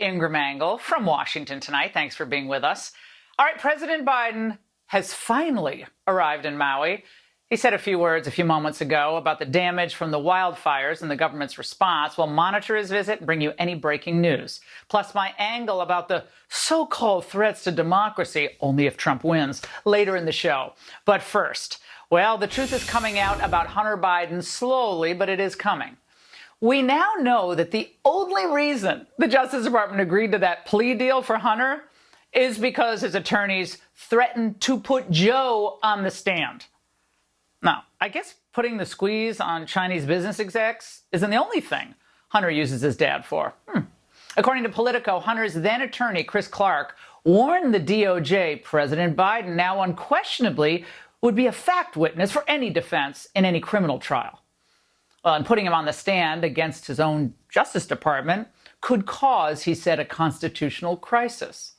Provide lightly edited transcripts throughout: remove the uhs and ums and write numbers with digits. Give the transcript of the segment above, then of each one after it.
Ingraham from Washington tonight. Thanks for being with us. All right, President Biden has finally arrived in Maui. He said a few words a few moments ago about the damage from the wildfires and the government's response. We'll monitor his visit and bring you any breaking news. Plus my angle about the so-called threats to democracy, only if Trump wins, later in the show. But first, well, the truth is coming out about Hunter Biden slowly, but it is coming. We now know that the only reason the Justice Department agreed to that plea deal for Hunter is because his attorneys threatened to put Joe on the stand. Now, I guess putting the squeeze on Chinese business execs isn't the only thing Hunter uses his dad for. According to Politico, Hunter's then attorney, Chris Clark, warned the DOJ President Biden now unquestionably would be a fact witness for any defense in any criminal trial. Well, and putting him on the stand against his own Justice Department could cause, he said, a constitutional crisis.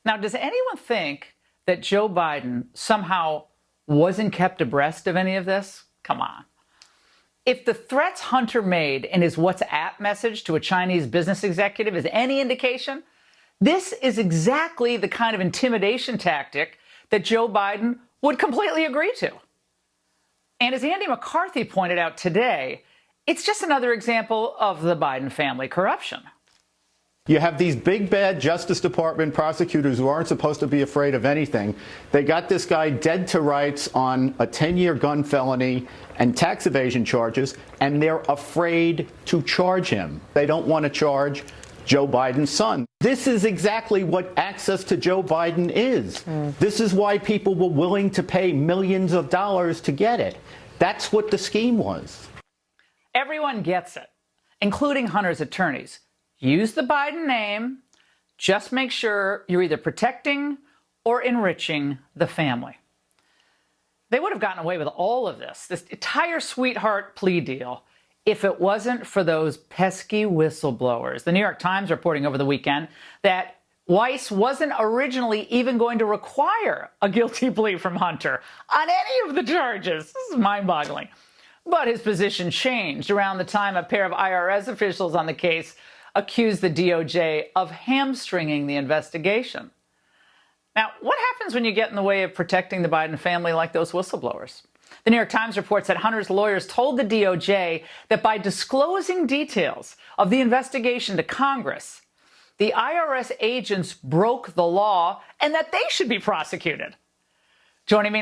Now, does anyone think that Joe Biden somehow wasn't kept abreast of any of this? Come on. If the threats Hunter made in his WhatsApp message to a Chinese business executive is any indication, this is exactly the kind of intimidation tactic that Joe Biden would completely agree to. And as Andy McCarthy pointed out today, it's just another example of the Biden family corruption. You have these big, bad Justice Department prosecutors who aren't supposed to be afraid of anything. They got this guy dead to rights on a 10-year gun felony and tax evasion charges, and they're afraid to charge him. They don't want to charge Joe Biden's son. This is exactly what access to Joe Biden is. This is why people were willing to pay millions of dollars to get it. That's what the scheme was. Everyone gets it, including Hunter's attorneys. Use the Biden name. Just make sure you're either protecting or enriching the family. They would have gotten away with all of this entire sweetheart plea deal, if it wasn't for those pesky whistleblowers. The New York Times reporting over the weekend that Weiss wasn't originally even going to require a guilty plea from Hunter on any of the charges. This is mind-boggling. But his position changed around the time a pair of IRS officials on the case accused the DOJ of hamstringing the investigation. Now, what happens when you get in the way of protecting the Biden family like those whistleblowers? The New York Times reports that Hunter's lawyers told the DOJ that by disclosing details of the investigation to Congress, the IRS agents broke the law and that they should be prosecuted. Joining me